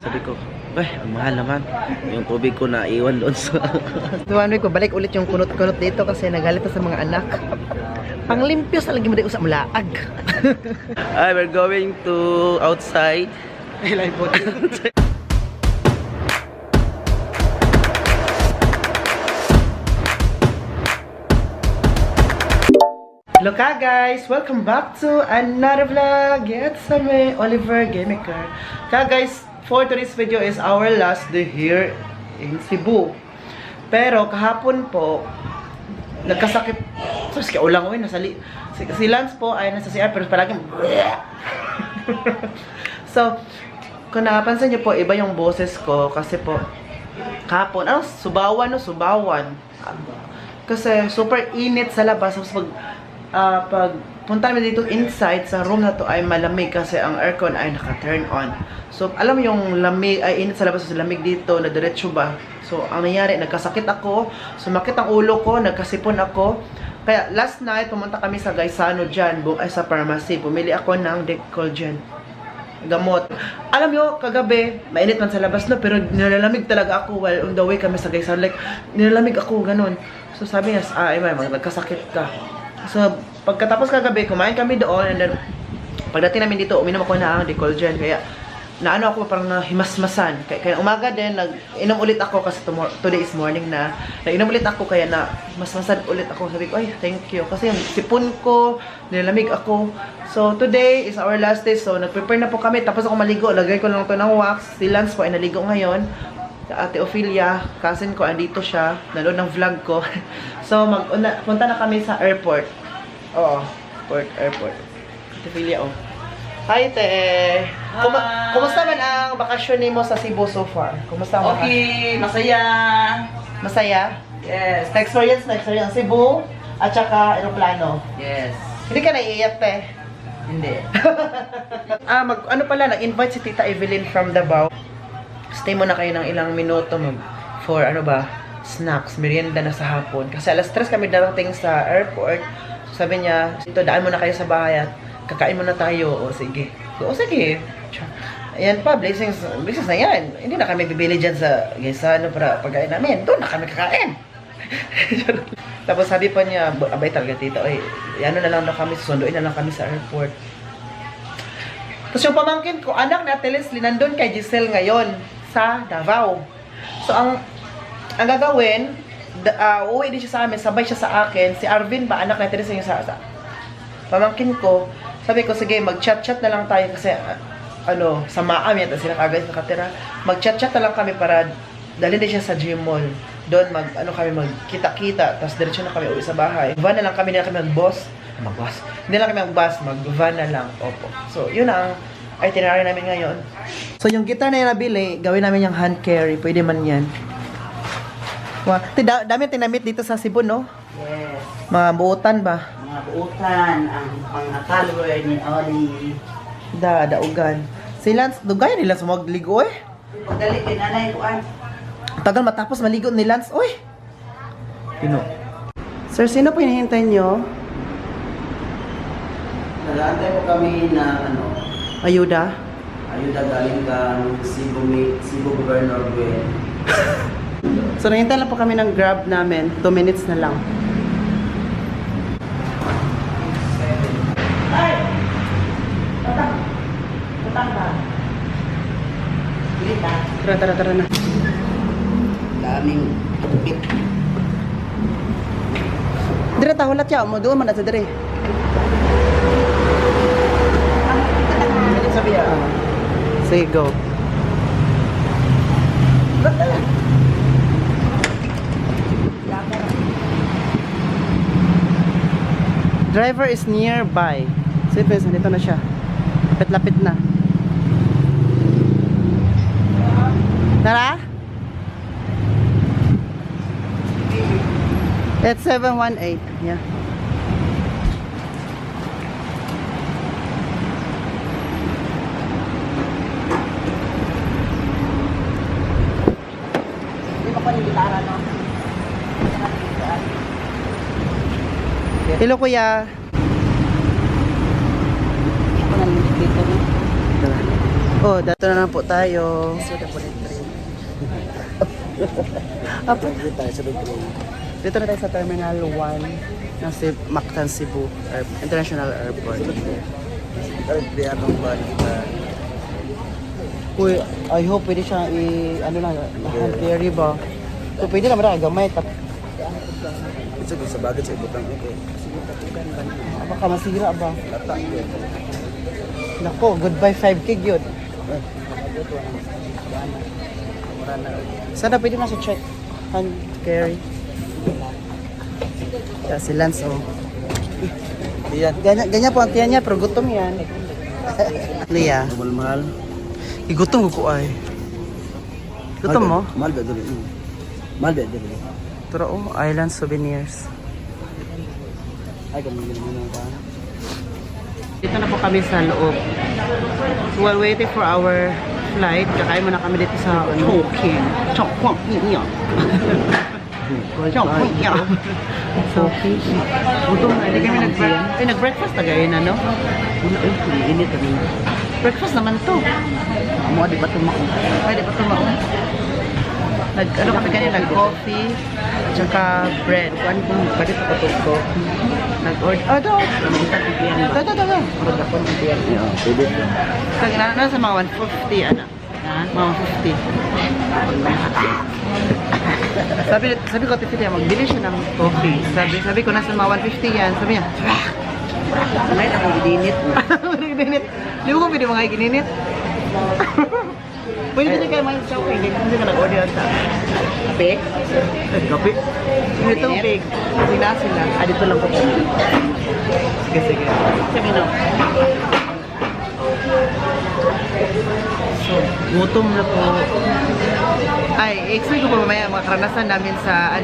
Sabi ko, ang mahal naman. Yung tubig ko na iwan doon sa... Tuwan ko, balik ulit yung kunot-kunot dito kasi nagalit na sa mga anak. Panglimpyo sa lagi mo dito sa mulaag. We're going to outside. Live po. Hello ka guys! Welcome back to another vlog! It's me, Oliver Gamemaker. Ka guys, for today's video is our last day here in Cebu. Pero kahapon po, nagkasakit. So, si ulang ko si Lance po ay nasa CR pero palagi So, kung napansin niyo po, iba yung boses ko kasi po kahapon, subawan. Kasi super init sa labas. So, pag punta namin dito inside sa room na to ay malamig kasi ang aircon ay naka-turn on. So, alam mo yung lamig ay init sa labas, so lamig dito na diretso ba. So, ang nangyari, nagkasakit ako, sumakit ang ulo ko, nagkasipon ako. Kaya last night pumunta kami sa Gaisano dyan, sa pharmacy. Pumili ako ng Decolgen gamot. Alam nyo, kagabi, mainit man sa labas no, pero nilalamig talaga ako while on the way kami sa Gaisano. Like, nilalamig ako, ganun. So, sabi niya, nagkasakit ka. So, pagkatapos kagabi, kumain kami doon, and then, pagdating namin dito, uminom ako na ang Decolgen, kaya, naano ako parang nahimasmasan. Kaya umaga din, nag-inom ulit ako, kasi today is morning na, nag-inom ulit ako, kaya na, masmasan ulit ako. Sabi ko, ay, thank you. Kasi yung sipon ko, nilalamig ako. So, today is our last day, so, nag-prepare na po kami, tapos ako maligo, lagay ko lang to ng wax, si Lance po ay naligo ngayon. Ate Ophelia, cousin ko, andito siya, nanood ng vlog ko. So, punta na kami sa airport. Oo, airport. Ate Ophelia, oh. Hi, te! Kumusta man ang bakasyon mo sa Cebu so far? Kumusta ang Okay, masaya. Masaya? Yes. Na-experience ang Cebu at saka aeroplano. Yes. Hindi ka naiiyak, te? Hindi. Ano pala, nag-invite si Tita Evelyn from Davao. Stay muna kayo ng ilang minuto for snacks, merienda na sa hapon. Kasi alas 3 kami darating sa airport. So, sabi niya, ito, daan muna kayo sa bahay at kakain muna tayo. O sige. Ayan pa, blessings na yan. Hindi na kami bibili dyan sa Gaisano para pagkain namin. Doon na kami kakain. Tapos sabi pa niya, abay talaga tita, ano na lang kami, susunduin na lang kami sa airport. Tapos yung pamangkin ko, anak na Leslie, nandun kay Giselle ngayon sa Davao. So, ang gagawin, uuwi din siya sa amin, sabay siya sa akin. Si Arvin ba, anak na Leslie yung sa pamangkin ko. Sabi ko, sige, mag-chat-chat na lang tayo kasi, sa Maam yan, sila kagad nakatira. Mag-chat-chat na lang kami para dalhin din siya sa gym mall. Doon, kami magkita-kita, tapos diretso na kami uwi sa bahay. Van na lang kami, hindi na kami mag-bus. Hindi lang kami mag-bus, mag-van na lang. Opo. So, yun ang itinerary namin ngayon. So, yung guitar na yung nabili, gawin namin yung hand carry. Pwede man yan. Wow. Dami yung tinamit dito sa Cebu, no? Yes. Mga buutan ba? Mga buutan, ang mga follower ni Oli. Daugan. Si Lance, dugay nila sa magligo, eh. Pagdali kay nanay ko ay. Tagal matapos maligo ni Lance, oy. Sir, sino po hinihintay nyo? Nag-aantay po kami na, Ayuda? ayuda galing kang Cebu Governor Gwen. So, nahintay lang po kami ng Grab namin. 2 minutes na lang. Ay! Patang ba? Kita. Tara na. Daming tupit. Dire ta hulat ya mo doon man sa dire. Sabi ya. Sige, go. Driver is nearby. Sige, dito na siya. Lapit na. Tara? It's 718. Yeah. Di ba gitara, no? Hello, kuya. Ako nang dito, no? Tara. Oh, dito na lang po tayo. Apa? Dito na tayo sa Terminal 1 ng Mactan, Cebu International Airport. Uy, I hope pwede siya ano lang, hand carry ba? So, pwede naman na gamay. Ito sa bagay sa ibutang ito. Baka masira ba? Nako, goodbye 5K yun. Sana pwede na siya check hand carry. Yeah, si Lance, oh. Ganyan po ang tiyan niya, pero gutom yan. Lia. Mahal. Gutom ko ay. Gutom mo? Mahal ba dito? Mahal ba dito? Pero island souvenirs. Ay, kami ginawa pa. Dito na po kami sa loob. So while waiting for our flight, kakain muna kami dito sa Chongqing. Chongqing. So, gutom na. Hindi kami nag-breakfast na gayon, ano? Init kami. Breakfast naman to. Amo di ba tumako? Ay, di ba tumao? Ano kami kanina? Nag-coffee, tsaka bread. Kuan ko pwede pa ko. Nag-order. Oh, ito. Ito. Magdakon ang tiyan. Yeah, pwede. Nasa mga 150, ano? Mga 50. Sabi ko, Tiffany, magbili siya ng coffee. Sabi ko, nasa mga 150 yan. Sabi niya, May na kong idinit. gininit. Di mo ko pwede mga gininit. Pwede din kayo mga chow eh. Hindi ka nag-order sa kape. Kape? May tubig. Kasi na sila. Dito lang po. Sige. Sabi na. So, gutom na po. Ay, explain ko po mamaya mga karanasan namin sa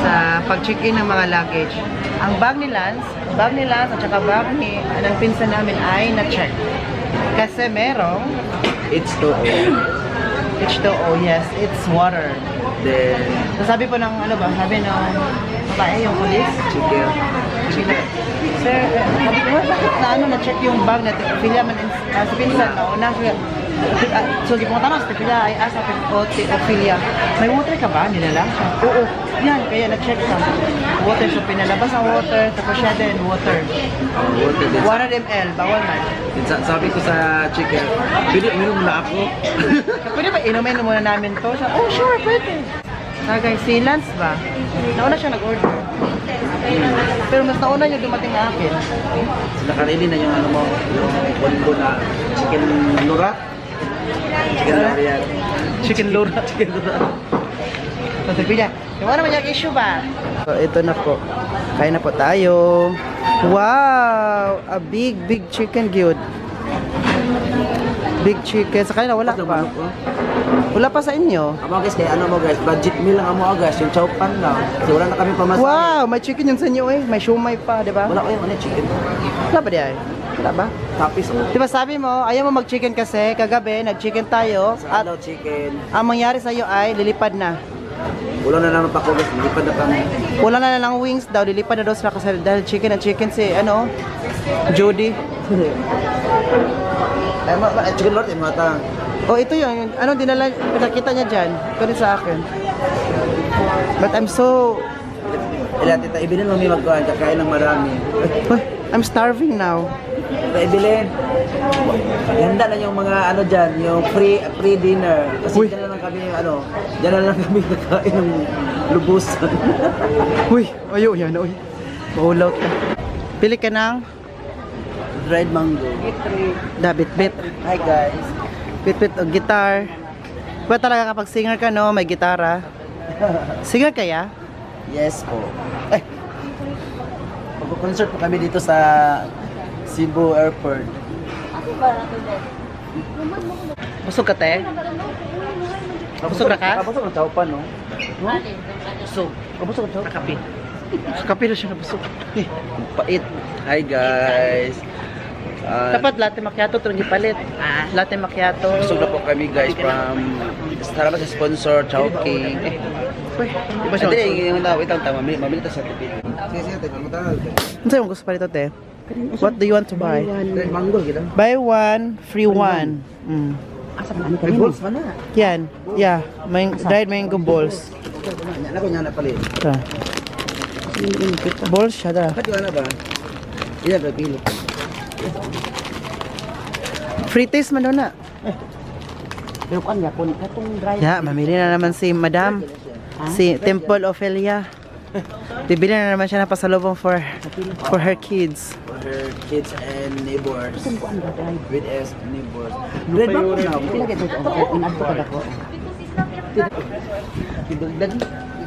sa pag-check-in ng mga luggage. Ang bag ni Lance at saka bag ni ng pinsan namin ay na-check. Kasi merong H2O. H2O, yes, it's water. Then, So, sabi po ng sabi ng babae, yung police, chicken. sir, sabi ko, bakit na-check yung bag na Ophelia man sa pinsan na una. So, pumunta na sa Ophelia, I asked Ophelia, may water ka ba? Nilala siya. Oo, yan, kaya na-check ka. Water, so pinalabas ang water, tapos siya din, water. Water 100 ml, bawal man. Sabi ko sa chicken, pwede uminom na ako. Pwede ba inumin muna namin to? Siya, oh sure, pwede. Guys, si Lance ba? Nauna siya nag-order. Pero mas nauna niya dumating na akin. Nakarili na yung ano mo, yung kondo na chicken lura. Chicken lura yan. Chicken lura. Chicken lura. So, sabi niya, yung ano naman yung issue ba? So, ito na po. Kain na po tayo. Wow! A big chicken, good. Big chicken. Sa kanila, wala pa. Wala pa sa inyo. Amo guys, kaya ano mo guys, budget meal lang amo guys, yung chow pan lang. Kasi wala na kami pamasahe. Wow! May chicken yun sa inyo eh. May shumai pa, di ba? Wala ko yung ano chicken. Wala ba diyan? Wala ba? Tapis oh. Di ba sabi mo, ayaw mo mag-chicken kasi, kagabi, nag-chicken tayo. Sa At alaw chicken. ang mangyari sa iyo ay lilipad na. Wala na naman pa ko guys, lipad na kami. Wala na lang wings daw, lilipad na daw sila kasi dahil chicken si, Jody. Ay, chicken lord, yung mata. Oh, ito yun. Dinala, pinakita niya dyan. Ito rin sa akin. But I'm so... Ilan, tita, ibilin mo may magkuhan, kakain ng marami. I'm starving now. Tita, ibilin. Handa na yung mga dyan, yung free dinner. Kasi Uy. dyan na lang kami, dyan na lang kami kakain ng lubusan. Uy, yan, uy. Maulaw ka. Pili ka ng Dried mango. bit. Hi guys. Bit o guitar. Ba talaga kapag singer ka, no? May gitara. Singer kaya? Yes po. Magko-concert po kami dito sa Cebu Airport. Busog ka, te? Busog na ka? Kabusog ng tao pa, no? Busog. Kabusog ng tao? Nakapi. Sa kapi na siya nabusog. Pait. Hi guys. Dapat latte macchiato ito palit. Latte macchiato. Busog na po kami guys from salamat sa sponsor Chowking. Uy, di ba siya? Hindi yung tao, itang tama, mamili ta sa TV. Sige, tayo mo tayo. Ano sa'yo gusto pa rito, te? What do you want to buy? Red mango gitu. Buy one, free one. Mm. Asa man ano May kanina? balls mana? Yan. Yeah. Dried mango balls. Nyala ko nyala pala. Ito. Balls siya da. Kat wala ba? Iya ba kilo. Free taste man daw na. Pero kan ya kun katong dry. Yeah, mamili na naman si Madam. Si Temple Ophelia. Bibili na naman siya ng pasalubong for her kids. For her kids and neighbors. Kun kuan ba dry? With us neighbors. Red mango na. Pila gyud ko inadto kada ko. Didagdag.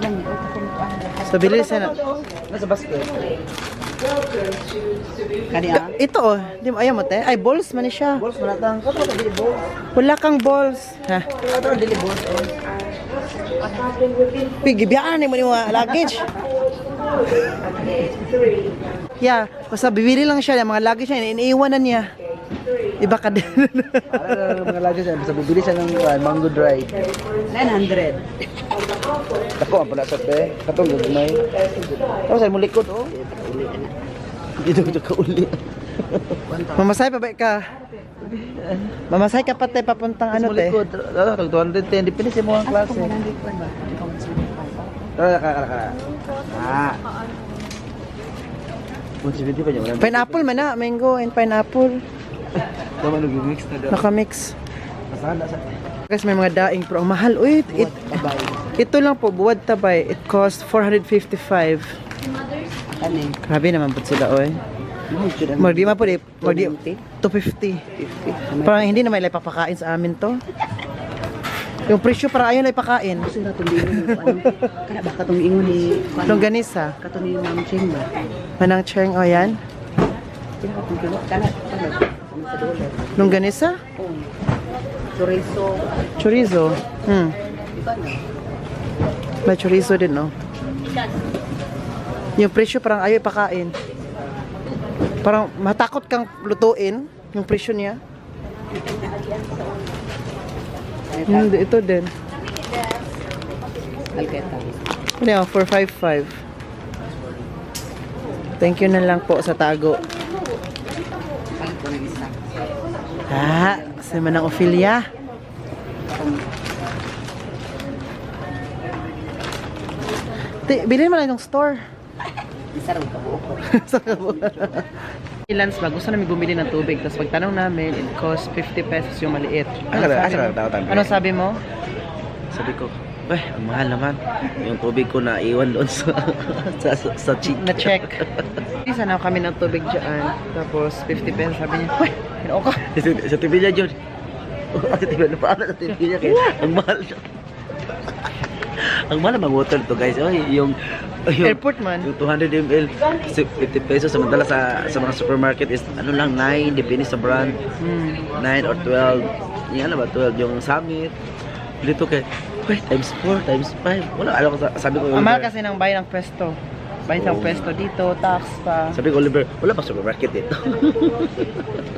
Ilang katong kuan. So, bili siya na. Nasa basket. Kani ah. Ito oh, di mo ayaw mo te? Ay, balls man ni siya. Balls manatang. Kato ka dili balls. Wala kang balls. Ha? Kato ka dili balls. Pigibiyaan mo ni mga luggage. Yeah, basta bibili lang siya ng mga luggage niya, iniiwan na niya. Iba ka din. Para mga lagi siya. Basta bibili siya ng mango dry. 900. Ako ang pala sa pe. Katong gagmay. Tapos ay mulikot oh. Dito ka uli. Mamasay pa ba ka? Mamasay ka pa te papuntang ano te? Mulikot. Tag 210 depende sa mga klase. Kara. Ah. Posibility pa niya. Pineapple man na, mango and pineapple. Tama nag-mix na daw. Nakamix. Masala sa. Kasi may mga daing pero ang mahal. Uy, ito lang po, buwad tabay. It cost 455. Kani. Grabe naman po sila, oy. Magdi man po, magdi 250. Parang hindi naman ilay papakain sa amin to. Yung presyo para ayaw na ipakain. Gusto na tong ingon ko ano. Kana ba katong ingon ni Longganisa. katong ni Ma'am Ching ba? Manang cheng, o yan. Kina katong kilo kana sa dollar. Longganisa? Oh. Chorizo. Chorizo. Iba na. May chorizo din, no? Yung presyo parang ayaw ipakain. Parang matakot kang lutuin yung presyo niya. Hindi, ito din. Alketa. Ano yun? 455. Thank you na lang po sa tago. Ah, sa Manang Ophelia. Bilhin mo lang yung store. Isarong ka buo ko. Lance ba, gusto namin bumili ng tubig. Tapos pagtanong namin, it cost 50 pesos yung maliit. Ano sabi mo? Sabi ko, ang mahal naman. Yung tubig ko na iwan doon sa cheek. Na-check. Isa na kami ng tubig dyan. Tapos 50 pesos. Sabi niya, uy, hinoo ka. Sa TV niya, Jun. Sa TV niya, paano sa TV niya? Kaya, ang mahal siya. Ang mahal na mag-water to guys. Yung Airport man. Yung 200 ml, 50 pesos. Samantala sa mga supermarket is ano lang, 9, depende sa brand. 9 or 12. Yan na ba, 12 yung Summit. Dito kay, times 4, times 5. Wala, alam ko, sabi ko, Ang mahal kasi ng bayan ng pwesto. Bayan ng pwesto dito, tax pa. sabi ko, Oliver, wala pa supermarket dito.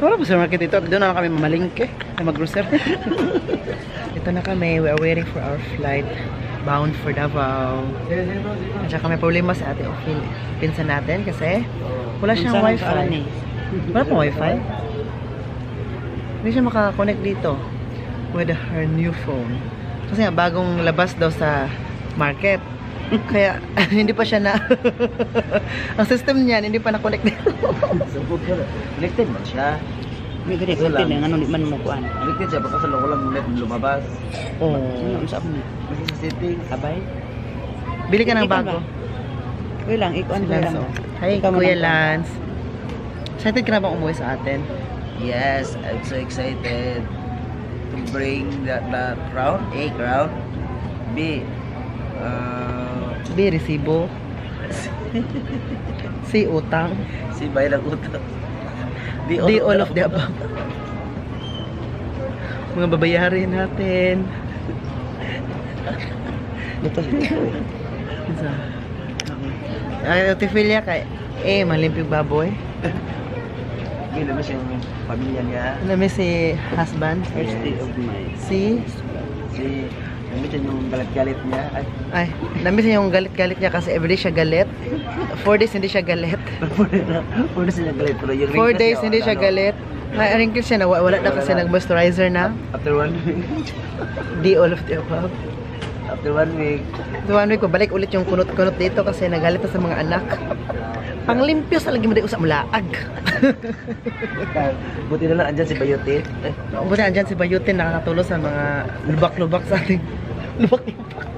Wala pa sa market dito. Doon na kami mamalingke na mag-grocery. Ito na kami. We are waiting for our flight. Bound for Davao. At saka may problema sa ating pinsan natin kasi wala siyang wifi. Wala pong wifi? Hindi siya makakonect dito with her new phone. Kasi nga bagong labas daw sa market. Kaya hindi pa siya na ang system niyan hindi pa na-connect dito. Connected man siya. May gani konti na ano di man mo kuan. Connected siya, baka sa walang net lumabas. Oh. Ano sa mo? Kasi sa settings. Sabay. Bili ka ng bago. Kuya lang, ikuan Si ko Lance, lang. oh. Hi, Ikaw Kuya man. Lance. Excited ka na bang umuwi sa atin? Yes, I'm so excited to bring that crown. A, crown. B, B, resibo. C, utang. si bayad ng utang. D, all of the above. Mga babayarin natin. Isa. Ay, Ophelia kay malimpig baboy. Hindi naman siyang pamilya niya. Alam mo si husband? First day of my Si Si Namiss niya yung galit-galit niya. Ay, Ay, namiss niya yung galit-galit niya kasi everyday siya galit. 4 days hindi siya galit. puro siya galit. Pero yung 4 wrinkles days niya, hindi siya ano, galit. Ay, wrinkles siya na wala na kasi nag-moisturizer na. After 1 week. Di all of the above. After 1 week. So, one week, balik ulit yung kunot-kunot dito kasi nagalit na sa mga anak. Panglimpyo sa lagi mo di usap mulaag. Buti na lang andyan si Bayote. Buti andyan si Bayutin nakakatulong sa mga lubak-lubak sa ating lubak-lubak.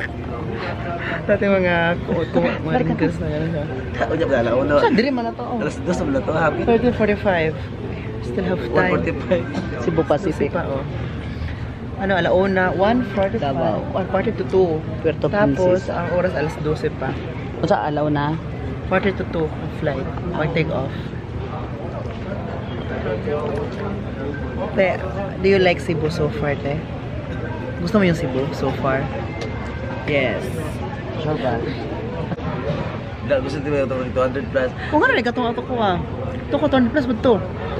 Sa ating mga mga wrinkles na gano'n siya. Tao niya ba alauna? Siya, diri man na to. Oh. Alas 2 sa to. Happy. 13:45. Still have time. 1:45. Cebu Kasi pa, oh. Ano, alauna, 1:45. Davao. 1:40 to 2. Puerto Tapos, Princesa. ang oras alas 12 pa. Sa alaw na. 40 to 2 ang flight. Or take off. Te, do you like Cebu so far, te? Gusto mo yung Cebu so far? Yes. Sure ba? Dahil gusto nila ito 200 plus. Kung nga rin, katong ato ko ah. Ito ko 200 plus ba ito?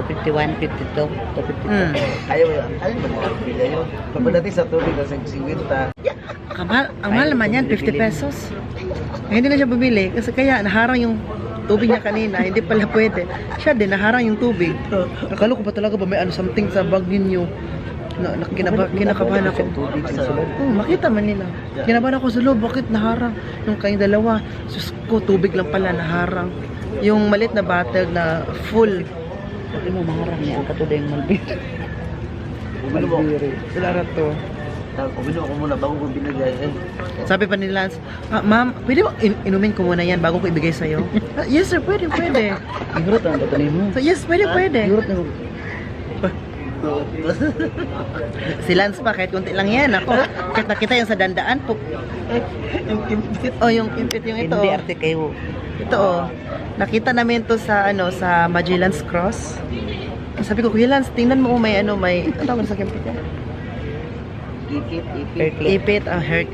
51, 52, 52. Ayaw yun. Ayaw ba mga pila yun? Kapag natin sa tubig, kasi 50. Kamahal, ang mahal naman yan, 50 pesos. Hindi na siya bumili kasi kaya naharang yung tubig niya kanina, hindi pala pwede. Siya din, naharang yung tubig. Nakalo ko ba talaga ba may ano something sa bag ninyo? Kinakabahan ako. Tubig sa... Makita man nila. Kinabahan ako sa loob, bakit naharang? Yung kayong dalawa, sus ko, tubig lang pala naharang. Yung malit na bottle na full. Sabi mo, maharang niya ang katuloy yung malbir. Malbiri. Sila na to. Uminom ako muna bago ko binigay. Sabi pa ni Lance, ma'am, pwede ba inumin ko muna yan bago ko ibigay sa'yo? Yes sir, pwede, pwede. Igurot ang katuloy mo. So, yes, pwede, pwede. Igurot na mo. Si Lance pa, kahit kunti lang yan. Ako, kahit nakita yan sa dandaan, Yung kimpit. oh, yung impit yung ito. Hindi arte kayo. Ito, oh. Nakita namin to sa, sa Magellan's Cross. Sabi ko, Kuya Lance, tingnan mo, may, ano tawag na sa kimpit yan? Ipit. Hair clip. Ipit, hair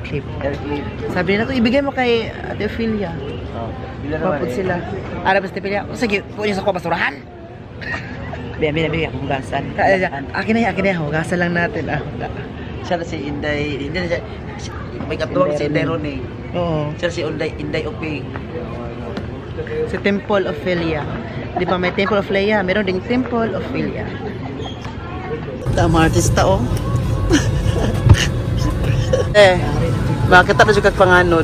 clip. Hair clip. Sabi nila, ibigay mo kay Ate Ophelia. Oh, bila naman Paput sila. Arab sa Ophelia, sige, kunin sa ko, basurahan. Biya, hugasan. Akin na yan, hugasan lang natin. Siya na si Inday. Hindi na siya. May katuwang si Inday Ron eh. Oo. Siya si Inday Opie. Si Temple of Ophelia. Di ba may Temple of Ophelia? Meron ding Temple of Ophelia. Tama artista, oh. Makita na siya kagpanganod.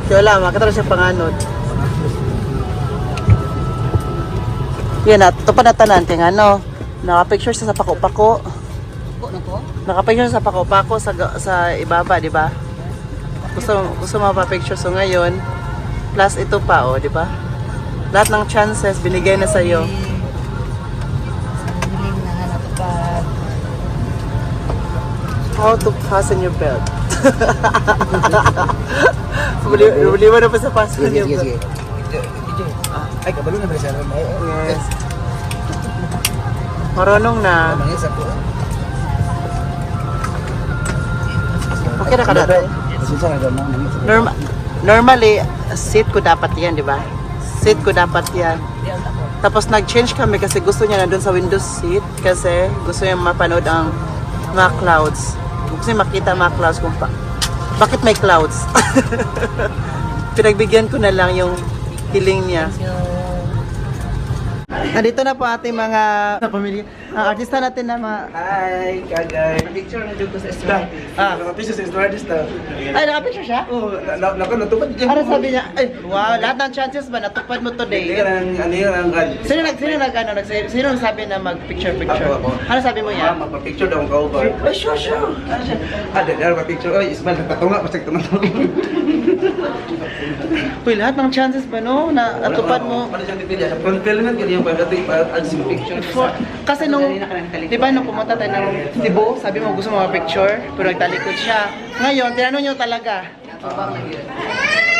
Wala, makita na siya panganod. Yan na, ito pa na tanan. Kaya naka-picture siya sa pako-pako. Naka-picture sa pako-pako sa ibaba, di ba? Gusto mapapicture. So ngayon, plus ito pa, oh, di ba? Lahat ng chances binigay na sa'yo. How to fasten your belt. Buli mo na pa sa fasten your belt. Ay, kabalo na ba siya? Yes. Marunong na. Okay na ka na. Normally, seat ko dapat yan, di ba? Seat ko dapat yan. Tapos nag-change kami kasi gusto niya na doon sa window seat kasi gusto niya mapanood ang mga clouds. Gusto niya makita ang mga clouds kung bakit may clouds. Pinagbigyan ko na lang yung hiling niya. Nandito na po ating mga pamilya. Artista natin na mga... Hi, Kagay. Picture na dito sa Estrada. Naka-picture sa Estradis na. Ay, naka-picture siya? Oo, natupad dyan. Ano sabi niya? Ay, wow, lahat ng chances ba natupad mo today? Ano yun ang Sino nagsabi na mag-picture? Ako. Ano sabi mo yan? Magpa-picture daw ang ka-over. Ay, sure. Dahil magpa-picture. Ay, Ismael, nagtatunga. Pasag tumatulog. Uy, lahat ng chances ba no? Na natupad mo? Ano siyang dipilya? Sa front film man, ganyan pa. Ito yung picture. Kasi nung, di ba nung pumunta tayo ng Cebu, sabi mo gusto mo mag-picture, pero nagtalikod siya. Ngayon, tinanong nyo talaga.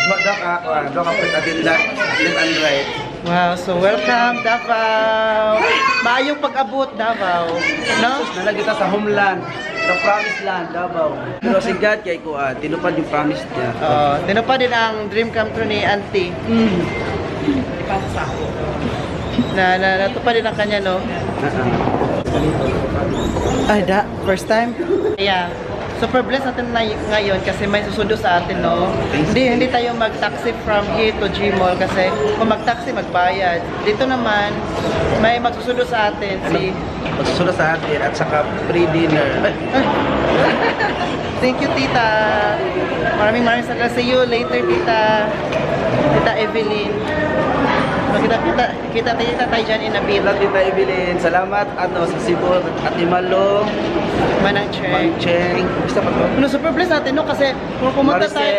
Doon ka pwede atin left and right. Wow, so welcome Davao. Maayong pag-abot Davao, no? Nalagita sa homeland. The promised land, Davao. Pero si God kay Kuan, tinupad yung promise niya. Tinupad din ang dream come true ni Auntie. Na natupad din ang kanya, no? Ay, first time? Yeah. Super blessed natin na ngayon kasi may susundo sa atin, no? Hindi tayo mag-taxi from here to G-Mall kasi kung mag-taxi, magbayad. Dito naman, may magsusundo sa atin si... Magsusunod sa atin at saka free dinner. Thank you, tita. Maraming salamat. See you later, tita. Tita Evelyn. Kita tayo dyan in a bit. Salamat Tita Evelyn. Salamat sa Cebu at Imalo. Manang Cheng. Mancheng. Gusto pa to? No, super blessed natin, no? Kasi kung pumunta Maricel. tayo,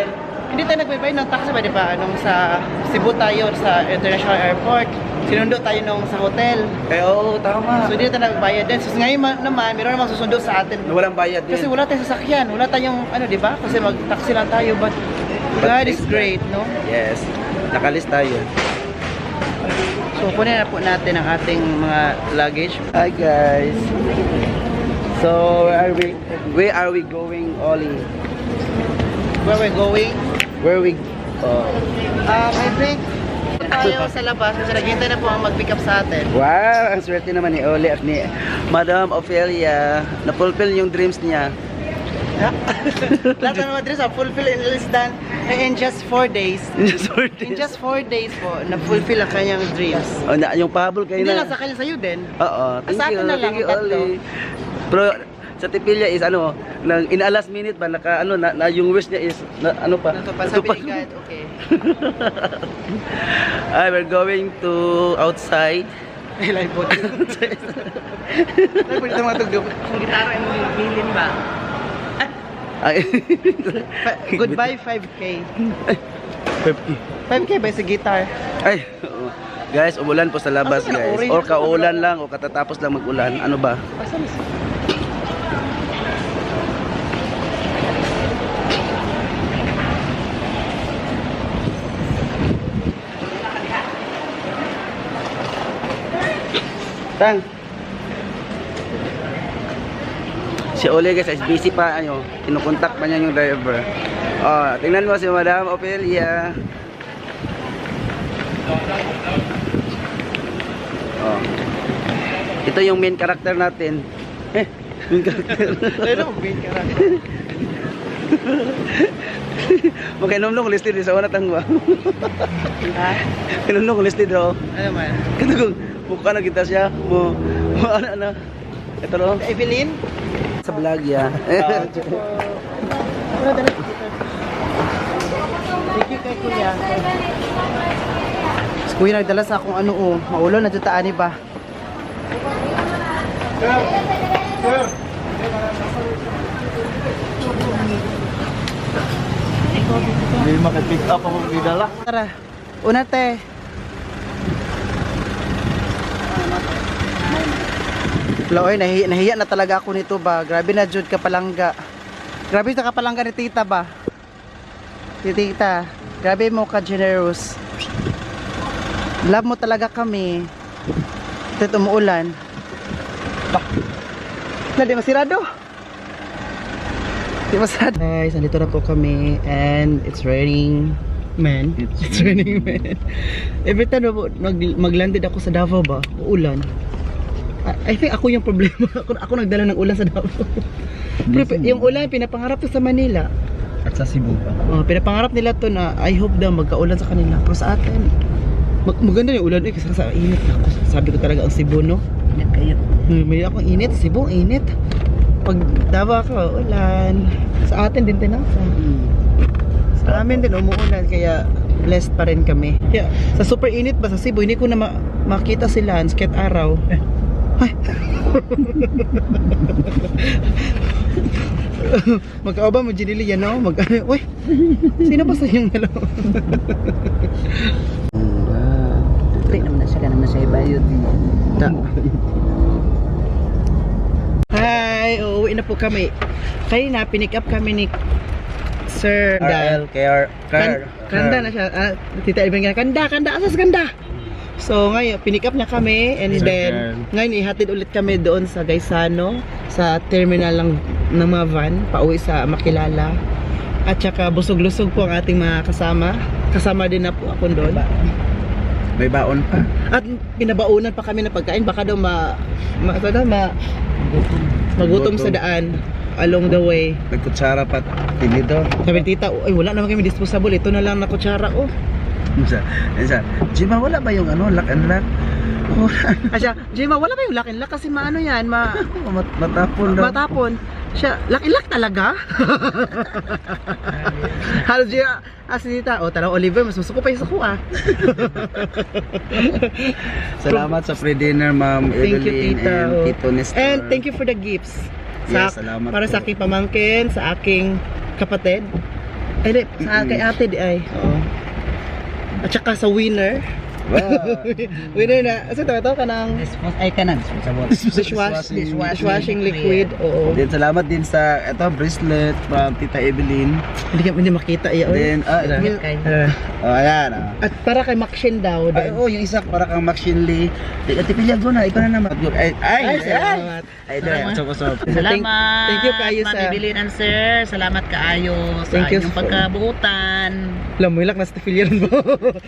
hindi tayo nagbayad ng taxi ba, di ba? Nung sa Cebu tayo, sa International Airport. Sinundo tayo nung sa hotel. Eh, oo, tama. So, hindi tayo nagbayad din. So, ngayon naman, meron namang susundo sa atin. Walang bayad din. Kasi wala tayong sasakyan. Wala tayong, di ba? Kasi mag-taxi lang tayo. But God is great, no? Yes. Nakalis tayo. So, kunin na po natin ang ating mga luggage. Hi guys. So, where are we going, Ollie? Where we're going? Where we I think tayo sa labas kasi naghihintay na po ang mag-pick up sa atin. Wow, ang swerte naman ni Oli at ni Madam Ophelia. Na-fulfill yung dreams niya. Lahat ng mga dreams are fulfill in less than in just 4 days. In just 4 days po, na-fulfill ang kanyang dreams. Oh, yung pahabol kayo Hindi na. lang sa kanya, sa'yo din. Oo, Sa akin na lang, thank you, tatlo. Oli. Pero sa Tipilya is in a last minute ba naka na yung wish niya is pa? Natupad, sabi ni God, okay. We're going to outside. Ay, live po. Live po dito mga tugtog. Ang gitara ay mong bilin ba? Ay. Goodbye 5K. 5K ba sa guitar? Ay, oo. Guys, umulan po sa labas, Asa na, guys. orange Or ka, kaulan lang o katatapos lang mag-ulan. Ano ba? Asan na siya? Tang. Si Ole guys is busy pa kinukontak pa niya yung driver. Oh, tingnan mo si Madam Ophelia. Oh. Ito yung main character natin. Main character. Ano ang main character? Makainom nung listed sa una tangwa. Ha? Kainom nung listed daw. Ano man? Kung mukha na kita siya. Ano. Ito no. Evelyn? Sa vlog ya. Thank you kay Kuya. Kuya nagdala sa akong maulo na jutaan ba? Hindi makapick up ako gidala. Tara, una te. Loy, nahiya na talaga ako nito ba. Grabe na jud kapalangga. Grabe sa kapalangga ni tita ba. Si tita, grabe mo ka generous. Love mo talaga kami. Ito umuulan. Bah. Di masirado. Di masirado. Guys, nandito na po kami and it's raining. Man, it's raining man. Every time maglanded ako sa Davao ba, uulan. I think ako yung problema. Ako nagdala ng ulan sa Davao. Pero yung ulan pinapangarap to sa Manila. At sa Cebu pa. Pinapangarap nila to na I hope daw magka-ulan sa kanila. Pero sa atin, maganda yung ulan kasi sa init na ako. Sabi ko talaga ang Cebu, no? Ingat kayo. May akong init, Cebu, init. Pag Davao ako, ulan. Sa atin din tinasa. Sa amin din umuulan kaya blessed pa rin kami. Kaya sa super init ba sa Cebu, hindi ko na makita si Lance kahit araw. Ay. Magkaoba mo Jinili yan, no? Uy, sino ba sa yung hello? Pwede naman na siya ka naman sa ibayod. Hi, uuwi na po kami. Kanina, pinick up kami ni Sir RL, Kanda na siya. Tita Elvin, Kanda, asas Kanda. So ngayon, pinick up niya kami and then ngayon ihatid ulit kami doon sa Gaisano sa terminal ng mga van pauwi sa Makilala. At saka busog-lusog po ang ating mga kasama. Kasama din na po ako doon. May baon pa. At pinabaunan pa kami ng pagkain, baka daw magutom sa daan along the way. Nagkutsara pa tinido. Sabi ni tita, ay wala naman kami disposable, ito na lang na kutsara oh. Isa. Jima, wala ba yung ano, lock and lock? Asya, Jema, wala ba yung lock and lock? Kasi maano yan, Matapon daw. matapon. Siya, lock and lock talaga? Halos Jema, tita, oh tara Oliver, mas masuko pa yung saku ah. Salamat sa pre-dinner, Ma'am Thank you, Evelyn tita. and Tito Nestor. And thank you for the gifts. Yes, salamat para po. sa aking pamangkin, sa aking kapatid. Ay, di, sa kay ate di ay. Oo. At saka sa winner. Wow. Winner na. Kasi ito ka ng Ay ka na, disposable. dishwashing liquid. Oo. Then salamat din sa ito bracelet from Tita Evelyn. Hindi makita iya. Then ayan. At para kay Maxine daw. Ay, yung isa para kang Maxinley. Ate Pilia go na, ikaw na naman. Ay, salamat. Ay, usap. Salamat. Thank you kayo Ma'am sa Evelyn and sir. Salamat kaayo sa Thank you inyong for- pagkabuutan. Lamulak na sa filian mo.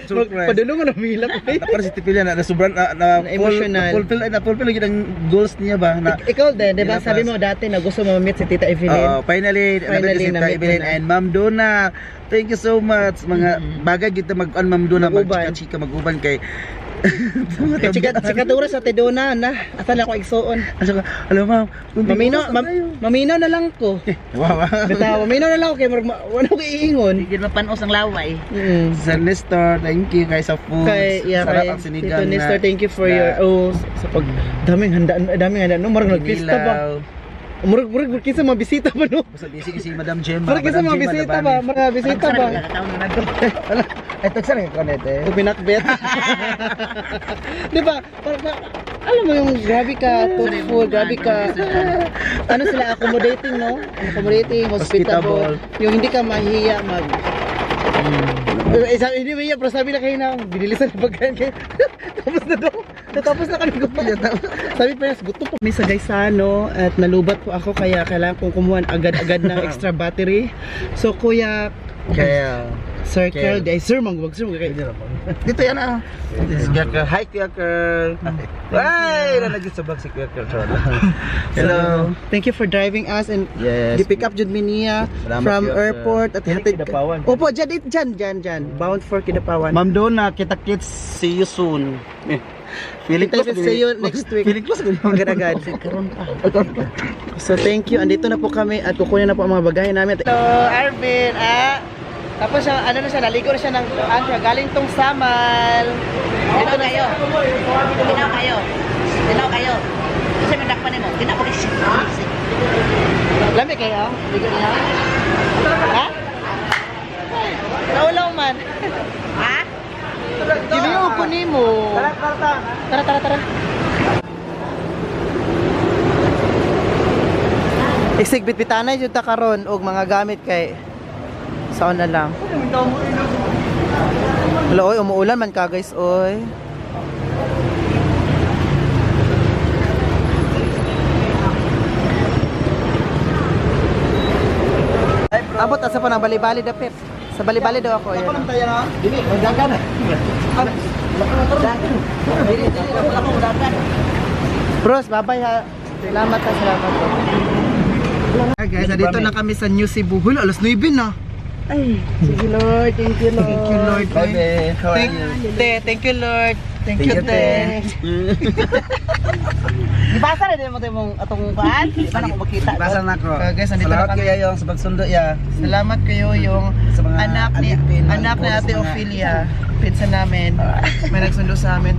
Surprise. Padulungan na milak. Para si Tipilia na sobrang na Emotional. fulfill yung goals niya ba na Ikaw din, di ba? Nilabas. Sabi mo dati na gusto mo ma-meet si Tita Evelyn. finally Finally, si Tita na-meet Evelyn mo na. and Ma'am Donna. Thank you so much. Mga bagay kita mag-on Ma'am Donna, Mag-uban. mag-chika mag-uban kay Kaya sikadura sa Tidona na. Asan ako igsuon. Alam mo, Maminaw na lang ko. wow. Bitaw, maminaw na lang ko kay wala ko iingon. Hindi mapanos ang laway. Sa Nestor, thank you guys sa food. Kay Sarap ang sinigang Tito Nestor, thank you for your sa pag daming handa no marag nagpista ba. Murag kinsa mga bisita ba no? Basta busy kasi Madam Gemma. Murag kinsa mga bisita ba? Mga bisita ba? Ay, tagsara ka nete. Kung pinakbet. Di ba? Alam mo yung grabe ka, thoughtful, grabe ka. Ano sila, accommodating, no? Accommodating, hospitable. Yung hindi ka mahiya hindi mahiya, pero sabi na kayo na, binilisan na pagkain kayo. Tapos na daw. Natapos na kami kumain. Sabi pa yung gusto po. May sa Gaisano at nalubat po ako kaya kailangan kong kumuha agad-agad ng extra battery. So kuya, Kaya Sir Kerl, ay sir, magwag sir, magkakain. dito yan ah. This Girl. Hi Kuya Girl. Ay, nalagyan sa bag si Kuya Girl. Hello. Thank you for driving us and Yes. di-pick up Jud Minia Salamat, from Kuya airport at hatid. Kidapawan. Opo, dyan. Bound for Kidapawan. Ma'am Donna, kita-kits, see you soon. Feeling Kita see you next week. Feeling close Agad-agad. So thank you. Andito na po kami at kukunin na po ang mga bagahe namin. Hello, Arvin. Tapos siya, naligo na siya ng galing tong Samal. Dinaw kayo. Kasi may dakpan mo. Dinaw ko rin. Lamig kayo? Ligo niya? Ha? Naulaw man. Ha? Giliw ko ni mo. Tara. Isig bitbitanay jud ta karon og mga gamit kay saon na lang. Hello, oy, umuulan man ka guys, oy. Abot asa pa ng bali-bali da pep. Sa bali-bali daw ako. Ako lang tayo na. Dili, dagan. Bros, bye-bye ha. Salamat. Hi guys, dito na kami sa New Cebu. Hula, alas 9 na. Ay, sige Lord, thank you Lord. Thank you Lord. Bye, babe. How are you? Thank you Lord. Thank you, te. Ibasa na din mo tayo mong atong paan. Di ba na ko makita? Basa na ko. Guys, nandito na Salamat kami. kaya yung sa pagsundo ya. Salamat kayo yung Sa mga anak ni alipin, anak ni alipin, Ate sa mga- Ophelia, pinsa namin. May nagsundo sa amin.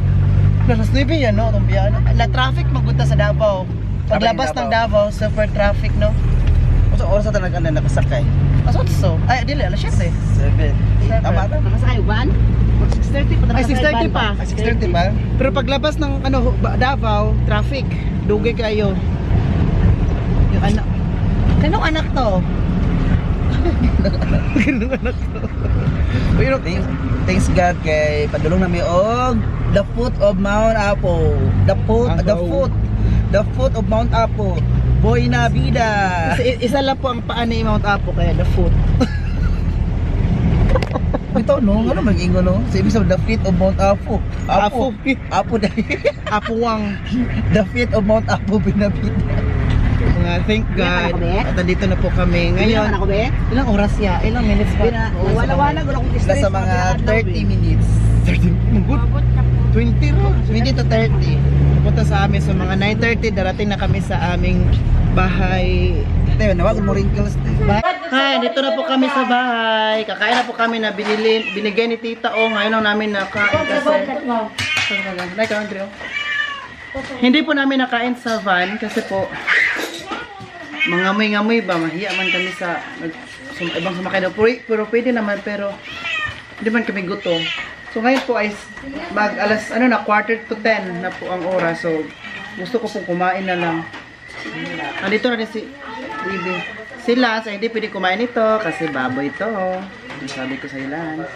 Plus 9 yan, no? Itong biyahe. Na traffic magpunta sa Davao. Paglabas ng Davao, super traffic, no? Sa oras na talaga na nakasakay. Aso so? Ay, dili, alas 7. 7. Tama ba? Nakasakay uban? 6:30 pa. Ay, 6:30 pa. 6:30 ba? Pero paglabas ng Davao, traffic. Dugay kayo. Yung anak. Kanong anak to? Kanong anak to? Pero, Thanks God kay padulong nami og the foot of Mount Apo. The foot of Mount Apo. Boy na vida. isa lang po ang paa ni Mount Apo kaya the foot. bitaw no, ano mag-ingon no? Sa ibig sabihin, the feet of Mount Apo. Apo. Apo dahil. Apuwang. The feet of Mount Apo binabida. Mga thank God. At nandito na po kami ngayon. Ngayon ako, be? Ilang oras ya? Ilang minutes ba? Wala-wala ko akong Nasa mga 30 minutes. 30. Good. 20 ro. 20 to 30. Punta sa amin. So mga 9:30 darating na kami sa aming bahay. Tayo, nawag mo wrinkles. Hi, dito na po kami sa bahay. Kakain na po kami na binigay ni Tita O. Ngayon lang namin nakain kasi... Hindi po namin nakain sa van kasi po mangamoy-ngamoy ba, mahiya man kami sa ibang sumakay daw. Pero pwede naman, pero hindi man kami gutom. So ngayon po ay alas, quarter to 10 na po ang oras. So gusto ko pong kumain na lang. Andito na din si Bibi. Si Lance ay hindi pwede kumain ito kasi baboy ito. Sabi ko sa Lance.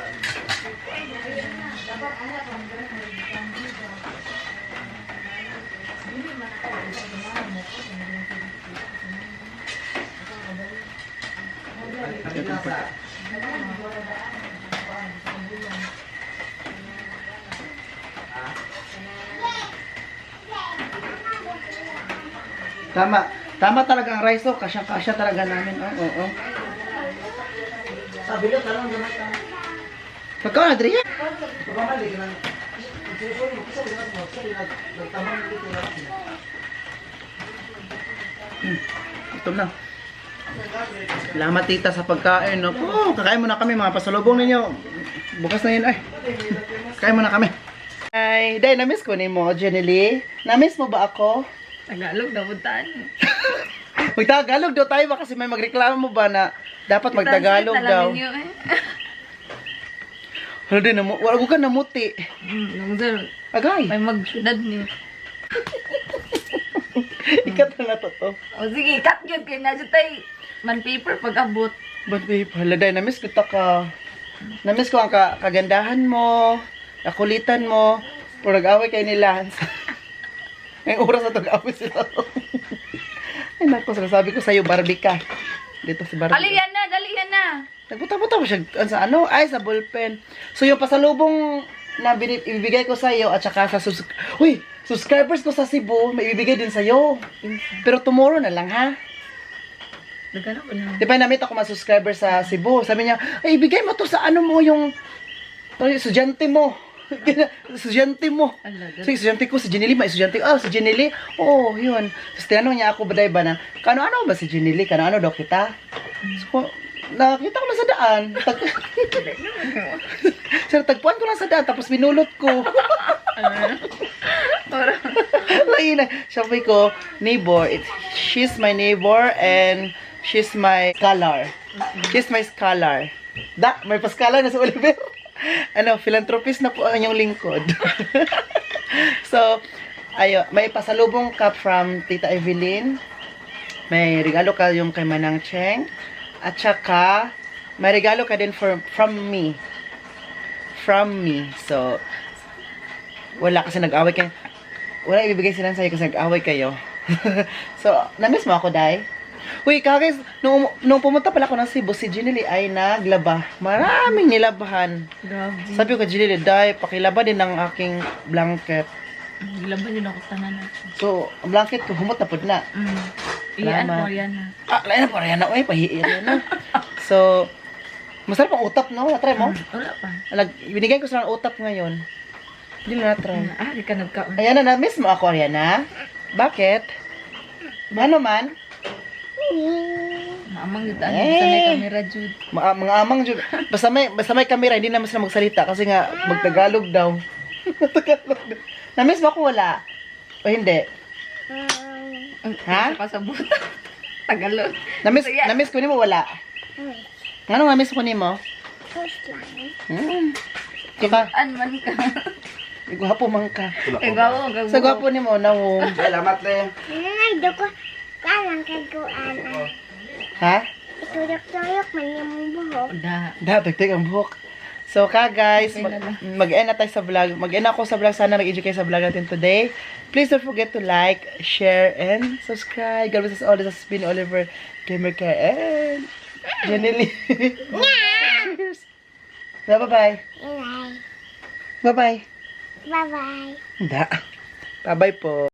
Tama talaga ang rice, oh. Kasya talaga namin, oh. Oo. Pabilo ka lang naman ka. Pagkaon, Adria? Ito na. Salamat tita sa pagkain, no? Oh, kakain muna kami, mga pasalubong ninyo. Bukas na yun, ay. Kakain muna kami. Ay, Day, namiss ko ni mo, Jenny Lee. Namiss mo ba ako? Tagalog na puntaan. Magtagalog daw tayo ba kasi may magreklamo mo ba na dapat magtagalog daw. Wala din, wala ko ka namuti. Nung sir, Agay. may magsunad niyo. Ikat na to to. O sige, cut yun. Kaya na dyan tayo man paper pag abot. But babe, hala Day, namiss kita ka. Namiss ko ang kagandahan mo, kakulitan mo, puro nag-away kayo ni Lance. Ngayong oras na nag-away sila. Ay nako, sabi ko sa'yo, Barbie ka. Dito si Barbie. Dali yan na. Nagbuta-buta ko siya sa ano? Ay, sa ballpen. So, yung pasalubong na ibibigay ko sa'yo at saka sa subscribers ko sa Cebu, may ibibigay din sa'yo. Pero tomorrow na lang, ha? Nagano ba na? Di ba namit ako mga subscriber sa Cebu? Sabi niya, ay, ibigay mo to sa ano mo yung estudyante mo. Estudyante mo. So, estudyante ko, si Jenny may estudyante ko. Si Jenny Lee? Oo, yun. Tapos tinanong niya ako, baday ba na, kano-ano ba si Jenny Lee? Kano-ano daw kita? So, nakita ko lang sa daan. Sir, tagpuan ko lang sa daan, tapos binulot ko. Sabi ko, neighbor, she's my neighbor and she's my scholar. She's my scholar. May pa-scholar na si Oliver. Philanthropist na po ang inyong lingkod. So, may pasalubong ka from Tita Evelyn. May regalo ka yung kay Manang Cheng. At saka, may regalo ka din from me. From me. So, wala kasi nag-away kayo. Wala ibibigay sila sa'yo kasi nag-away kayo. So, namiss mo ako, Day? Uy, guys, nung pumunta pala ako ng Cebu, si Ginny ay naglaba. Maraming nilabahan. Grabe. Sabi ko, Ginny, Day, pakilaba din ang aking blanket. Gilaban yun ako tanan natin. So, ang blanket ko, humot na po na. Iyan Salamat. po, yan na. Lain po, Rihanna. Uy, pahiiyan na. So, masarap ang utap, no? Na-try mo? Wala pa. Binigay ko sila ng utap ngayon. Hindi na na-try. Di ka nagkaon. Ayan na, na-miss mo ako, Ariana. Bakit? Ano man? Amang dito, ano, sa may camera, Jude. Mga amang Jud. Basta may camera, hindi naman sila magsalita kasi nga magtagalog daw. Tagalog daw. Na-miss mo ako, wala? O hindi? Ha? Sa pasabutan. Tagalog. Na-miss ko ni mo, wala? Ano na-miss ko ni mo? Kaka, Man ka. gwapo man ka. Gawo, gawo. Sa gwapo ni mo, nawong. Salamat le. Ha? Tuyok-tuyok man yung buhok. Dagdag ang buhok. So, guys, mag-end na tayo sa vlog. Mag-end ako sa vlog. Sana nag-enjoy kayo sa vlog natin today. Please don't forget to like, share, and subscribe. God bless us all. This has been Oliver Gamer Care and Jenny Lee. Cheers! Bye-bye. Inay. Bye-bye. Bye-bye. Hindi. Bye-bye po.